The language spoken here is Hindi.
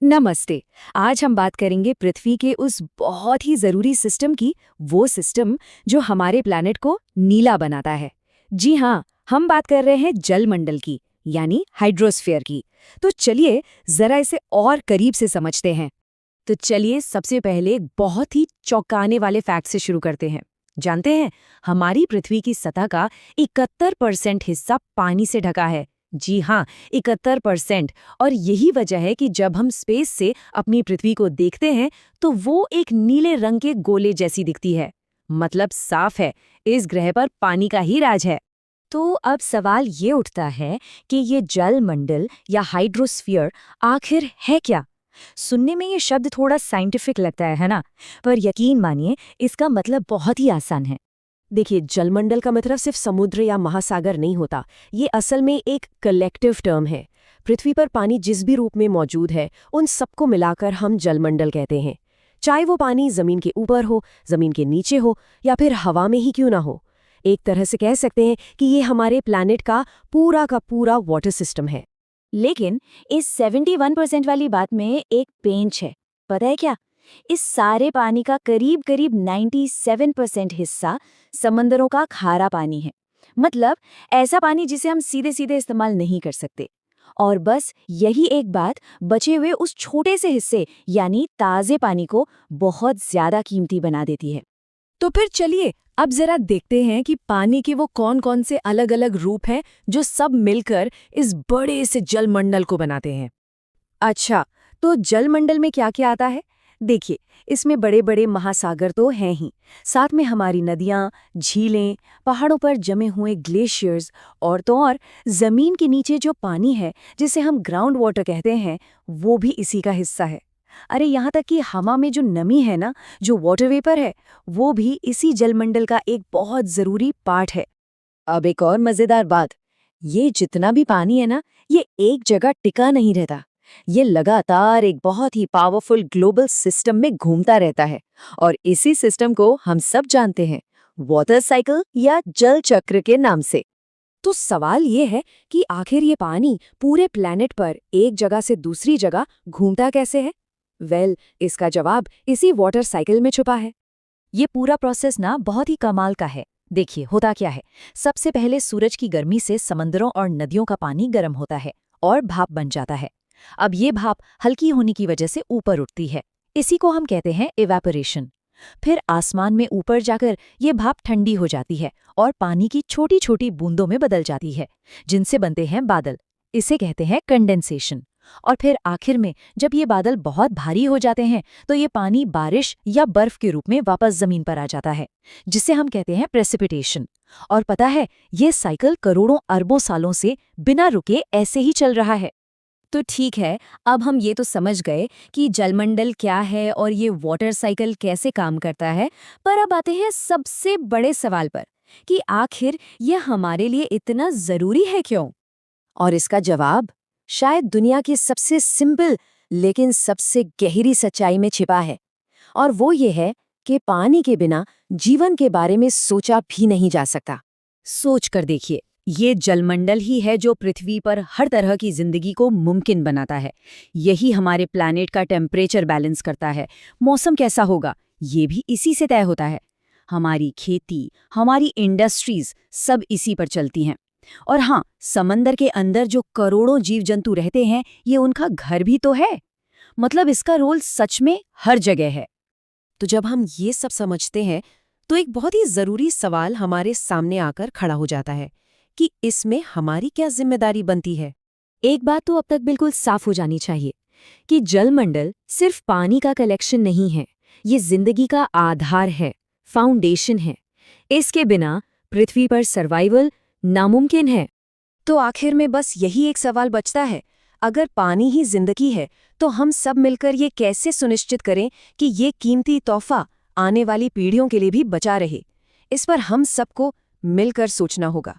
नमस्ते। आज हम बात करेंगे पृथ्वी के उस बहुत ही जरूरी सिस्टम की, वो सिस्टम जो हमारे प्लैनेट को नीला बनाता है। जी हाँ, हम बात कर रहे हैं जलमंडल की, यानी हाइड्रोस्फीयर की। तो चलिए जरा इसे और करीब से समझते हैं। तो चलिए सबसे पहले एक बहुत ही चौंकाने वाले फैक्ट से शुरू करते हैं। जानते हैं, हमारी पृथ्वी की सतह का 71% हिस्सा पानी से ढका है। जी हाँ, 71%। और यही वजह है कि जब हम स्पेस से अपनी पृथ्वी को देखते हैं तो वो एक नीले रंग के गोले जैसी दिखती है। मतलब साफ है, इस ग्रह पर पानी का ही राज है। तो अब सवाल ये उठता है कि ये जलमंडल या हाइड्रोस्फीयर आखिर है क्या? सुनने में ये शब्द थोड़ा साइंटिफिक लगता है ना? पर यकीन मानिए, इसका मतलब बहुत ही आसान है। देखिए, जलमंडल का मतलब सिर्फ समुद्र या महासागर नहीं होता। ये असल में एक कलेक्टिव टर्म है। पृथ्वी पर पानी जिस भी रूप में मौजूद है, उन सबको मिलाकर हम जलमंडल कहते हैं। चाहे वो पानी जमीन के ऊपर हो, जमीन के नीचे हो या फिर हवा में ही क्यों ना हो। एक तरह से कह सकते हैं कि ये हमारे प्लैनेट का पूरा वाटर सिस्टम है। लेकिन इस 71% वाली बात में एक पेंच है। पता है क्या? इस सारे पानी का करीब करीब 97% हिस्सा समंदरों का खारा पानी है। मतलब ऐसा पानी जिसे हम सीधे सीधे इस्तेमाल नहीं कर सकते। और बस यही एक बात बचे हुए उस छोटे से हिस्से यानी ताजे पानी को बहुत ज्यादा कीमती बना देती है। तो फिर चलिए अब जरा देखते हैं कि पानी के वो कौन कौन से अलग अलग रूप हैं जो सब मिलकर इस बड़े से जलमंडल को बनाते हैं। अच्छा, तो जलमंडल में क्या क्या आता है? देखिए, इसमें बड़े बड़े महासागर तो हैं ही, साथ में हमारी नदियाँ, झीलें, पहाड़ों पर जमे हुए ग्लेशियर्स और तो और जमीन के नीचे जो पानी है जिसे हम ग्राउंड वाटर कहते हैं, वो भी इसी का हिस्सा है। अरे यहाँ तक कि हवा में जो नमी है ना, जो वाटर वेपर है, वो भी इसी जलमंडल का एक बहुत जरूरी पार्ट है। अब एक और मजेदार बात, ये जितना भी पानी है ना, ये एक जगह टिका नहीं रहता। ये लगातार एक बहुत ही पावरफुल ग्लोबल सिस्टम में घूमता रहता है। और इसी सिस्टम को हम सब जानते हैं, वाटर साइकिल या जल चक्र के नाम से। तो सवाल ये है कि आखिर ये पानी पूरे प्लैनेट पर एक जगह से दूसरी जगह घूमता कैसे है? इसका जवाब इसी वाटर साइकिल में छुपा है। ये पूरा प्रोसेस ना बहुत ही कमाल का है। देखिए होता क्या है, सबसे पहले सूरज की गर्मी से समंदरों और नदियों का पानी गर्म होता है और भाप बन जाता है। अब ये भाप हल्की होने की वजह से ऊपर उठती है। इसी को हम कहते हैं इवेपोरेशन। फिर आसमान में ऊपर जाकर ये भाप ठंडी हो जाती है और पानी की छोटी छोटी बूंदों में बदल जाती है, जिनसे बनते हैं बादल। इसे कहते हैं कंडेंसेशन। और फिर आखिर में जब ये बादल बहुत भारी हो जाते हैं तो ये पानी बारिश या बर्फ के रूप में वापस जमीन पर आ जाता है, जिसे हम कहते हैं प्रेसिपिटेशन। और पता है, ये साइकिल करोड़ों अरबों सालों से बिना रुके ऐसे ही चल रहा है। तो ठीक है, अब हम ये तो समझ गए कि जलमंडल क्या है और ये वाटर साइकिल कैसे काम करता है। पर अब आते हैं सबसे बड़े सवाल पर कि आखिर ये हमारे लिए इतना जरूरी है क्यों? और इसका जवाब शायद दुनिया की सबसे सिंपल लेकिन सबसे गहरी सच्चाई में छिपा है। और वो ये है कि पानी के बिना जीवन के बारे में सोचा भी नहीं जा सकता। सोच कर देखिए, ये जलमंडल ही है जो पृथ्वी पर हर तरह की जिंदगी को मुमकिन बनाता है। यही हमारे प्लैनेट का टेम्परेचर बैलेंस करता है। मौसम कैसा होगा, ये भी इसी से तय होता है। हमारी खेती, हमारी इंडस्ट्रीज सब इसी पर चलती हैं। और हाँ, समंदर के अंदर जो करोड़ों जीव जंतु रहते हैं, ये उनका घर भी तो है। मतलब इसका रोल सच में हर जगह है। तो जब हम ये सब समझते हैं तो एक बहुत ही जरूरी सवाल हमारे सामने आकर खड़ा हो जाता है कि इसमें हमारी क्या जिम्मेदारी बनती है। एक बात तो अब तक बिल्कुल साफ हो जानी चाहिए कि जलमंडल सिर्फ पानी का कलेक्शन नहीं है, ये जिंदगी का आधार है, फाउंडेशन है। इसके बिना पृथ्वी पर सर्वाइवल नामुमकिन है। तो आखिर में बस यही एक सवाल बचता है, अगर पानी ही जिंदगी है तो हम सब मिलकर ये कैसे सुनिश्चित करें कि ये कीमती तोहफा आने वाली पीढ़ियों के लिए भी बचा रहे। इस पर हम सबको मिलकर सोचना होगा।